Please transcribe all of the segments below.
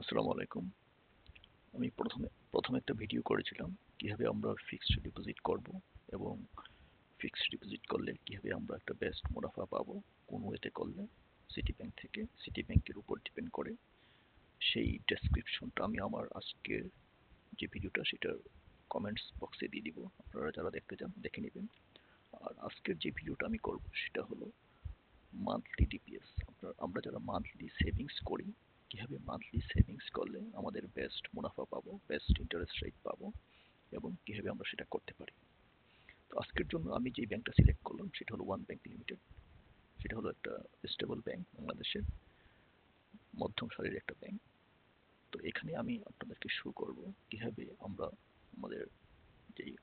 আসসালামু আলাইকুম। আমি প্রথমে একটা ভিডিও করেছিলাম কিভাবে আমরা ফিক্সড ডিপোজিট করব এবং ফিক্সড ডিপোজিট করলে কিভাবে আমরা একটা বেস্ট মুনাফা পাবো, কোন ওয়েতে করলে। সিটি ব্যাংক থেকে, সিটি ব্যাংকের উপর ডিপেন্ড করে। সেই ডেসক্রিপশনটা আমি আমার আজকের যে ভিডিওটা সেটার কমেন্টস বক্সে দিয়ে দিব। আপনারা যারা দেখতে চান দেখে নেবেন। আর আজকের যে ভিডিওটা আমি করব সেটা হলো মান্থলি ডিপিএস। আমরা যারা মান্থলি সেভিংস করি, কিভাবে মান্থলি সেভিংস করলে আমাদের বেস্ট মুনাফা পাবো, বেস্ট ইন্টারেস্ট রেট পাবো এবং কিভাবে আমরা সেটা করতে পারি। তো আজকের জন্য আমি যে ব্যাংকটা সিলেক্ট করলাম সেটা হলো ওয়ান ব্যাংক লিমিটেড। সেটা হলো একটা স্টেবল ব্যাংক, বাংলাদেশের মধ্যম সারির একটা ব্যাংক। তো এখানে আমি আপনাদেরকে শো করব কিভাবে আমরা আমাদের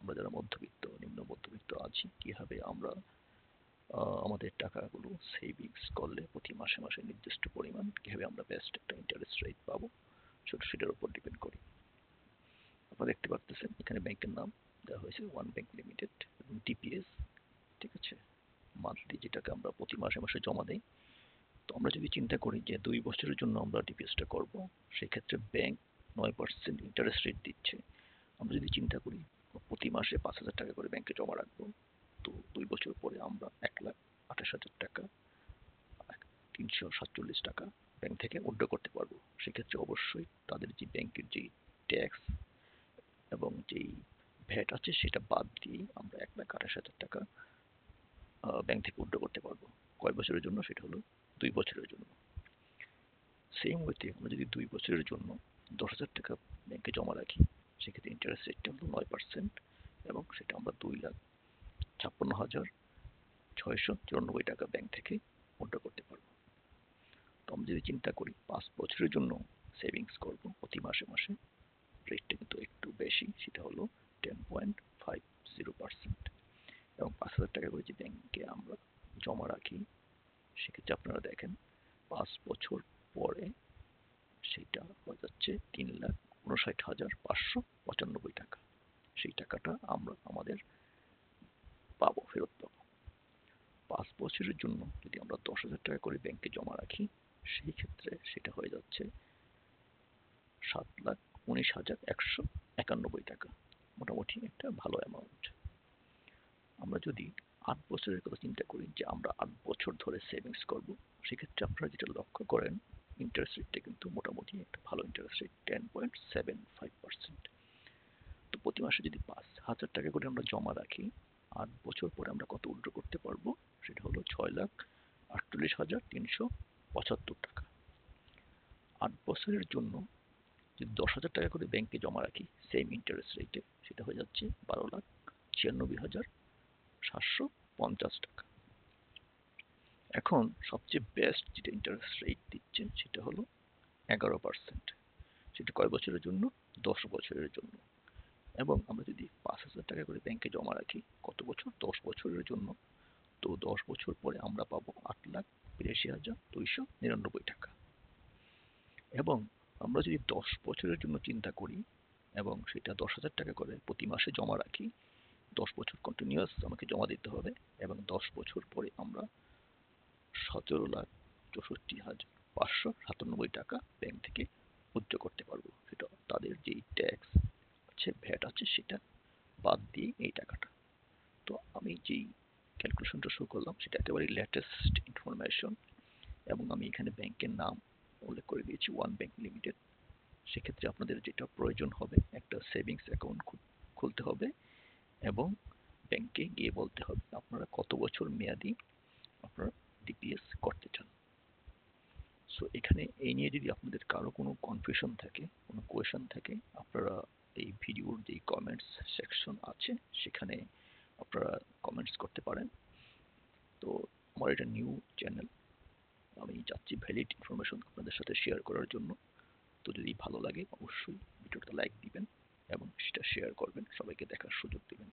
আমরা যারা মধ্যবিত্ত, নিম্ন মধ্যবিত্ত আছি, কিভাবে আমরা আমাদের টাকাগুলো সেভিংস করলে প্রতি মাসে মাসে নির্দিষ্ট পরিমাণ কিভাবে আমরা বেস্ট একটা ইন্টারেস্ট রেট পাবো সেটার উপর ডিপেন্ড করি। আপনারা দেখতে পাচ্ছেন এখানে ব্যাংকের নাম দেওয়া হয়েছে ওয়ান ব্যাংক লিমিটেড এবং ডিপিএস, ঠিক আছে, মান্থলি যেটাকে আমরা প্রতি মাসে মাসে জমা দেই। তো আমরা যদি চিন্তা করি যে 2 বছরের জন্য আমরা ডিপিএসটা করব, সেক্ষেত্রে ব্যাংক 9% ইন্টারেস্ট রেট দিচ্ছে। আমরা যদি চিন্তা করি প্রতি মাসে 5,000 টাকা করে ব্যাংকে জমা রাখবো, তো 2 বছর পরে আমরা 1,28,000 টাকা, 347 টাকা ব্যাংক থেকে উইথড্র করতে পারবো। সেক্ষেত্রে অবশ্যই তাদের যে ব্যাংকের যে ট্যাক্স এবং যেই ভ্যাট আছে সেটা বাদ দিয়ে আমরা 1,28,000 টাকা ব্যাংক থেকে উইথড্র করতে পারবো। কয় বছরের জন্য? সেটা হলো 2 বছরের জন্য। সেম ওয়েতে আমরা যদি 2 বছরের জন্য 10,000 টাকা ব্যাংকে জমা রাখি, সেক্ষেত্রে ইন্টারেস্ট রেটটা হলো 9% এবং সেটা আমরা 2,56,694 টাকা ব্যাংক থেকে উইথড্র করতে পারবো। তো আমরা যদি চিন্তা করি 5 বছরের জন্য সেভিংস করবো প্রতি মাসে মাসে, রেটটা কিন্তু একটু বেশি, সেটা হলো 10.50% এবং 5,000 টাকা করে যে ব্যাংকে আমরা জমা রাখি, সেক্ষেত্রে আপনারা দেখেন 5 বছর পরে সেটা হয়ে যাচ্ছে 3,59,595 টাকা। সেই টাকাটা আমরা আমাদের ফেরত পাবো। 5 বছরের জন্য যদি আমরা 10,000 টাকা করে ব্যাংকে জমা রাখি, সেই ক্ষেত্রে সেটা হয়ে যাচ্ছে 7,19,191 টাকা। মোটামুটি একটা ভালো অ্যামাউন্ট। আমরা যদি 8 বছরের কথা চিন্তা করি যে আমরা 8 বছর ধরে সেভিংস করব, সেক্ষেত্রে আপনারা যেটা লক্ষ্য করেন ইন্টারেস্ট রেটটা কিন্তু মোটামুটি একটা ভালো ইন্টারেস্ট রেট, 10.75%। তো প্রতি মাসে যদি 5,000 টাকা করে আমরা জমা রাখি, 8 বছর পরে আমরা কত উইথড্র করতে পারবো? সেটা হলো 6,48,375 টাকা। 8 বছরের জন্য যদি 10,000 টাকা করে ব্যাংকে জমা রাখি সেম ইন্টারেস্ট রেটে, সেটা হয়ে যাচ্ছে 12,96,750 টাকা। এখন সবচেয়ে বেস্ট যেটা ইন্টারেস্ট রেট দিচ্ছে সেটা হলো 11%। সেটা কয় বছরের জন্য? 10 বছরের জন্য। এবং আমরা যদি 5,000 টাকা করে ব্যাংকে জমা রাখি, কত বছর? 10 বছরের জন্য। তো 10 বছর পরে আমরা পাবো 8,82,299 টাকা। এবং আমরা যদি 10 বছরের জন্য চিন্তা করি এবং সেটা 10,000 টাকা করে প্রতি মাসে জমা রাখি, 10 বছর কন্টিনিউয়াস আমাকে জমা দিতে হবে এবং 10 বছর পরে আমরা 17,64,597 টাকা ব্যাংক থেকে উইথড্র করতে পারবো। সেটা তাদের যেই ট্যাক্স আছে, ভ্যাট আছে, সেটা বাদ দিয়ে এই টাকাটা। তো আমি যেই ক্যালকুলেশনটা শো করলাম সেটা একেবারে লেটেস্ট ইনফরমেশন এবং আমি এখানে ব্যাংকের নাম উল্লেখ করে দিয়েছি ওয়ান ব্যাংক লিমিটেড। সেক্ষেত্রে আপনাদের যেটা প্রয়োজন হবে একটা সেভিংস অ্যাকাউন্ট খুলতে হবে এবং ব্যাংকে গিয়ে বলতে হবে আপনারা কত বছর মেয়াদি আপনারা ডিপিএস করতে চান। সো এখানে এই নিয়ে যদি আপনাদের কারো কোনো কনফিউশন থাকে, কোনো কোয়েশন থাকে, আপনারা এই ভিডিওর যেই কমেন্টস সেকশন আছে সেখানে আপনারা কমেন্টস করতে পারেন। তো আমার এটা নিউ চ্যানেল, আমি চাচ্ছি ভ্যালিড ইনফরমেশন আপনাদের সাথে শেয়ার করার জন্য। তো যদি ভালো লাগে অবশ্যই ভিডিওটা লাইক দিবেন এবং সেটা শেয়ার করবেন, সবাইকে দেখার সুযোগ দিবেন।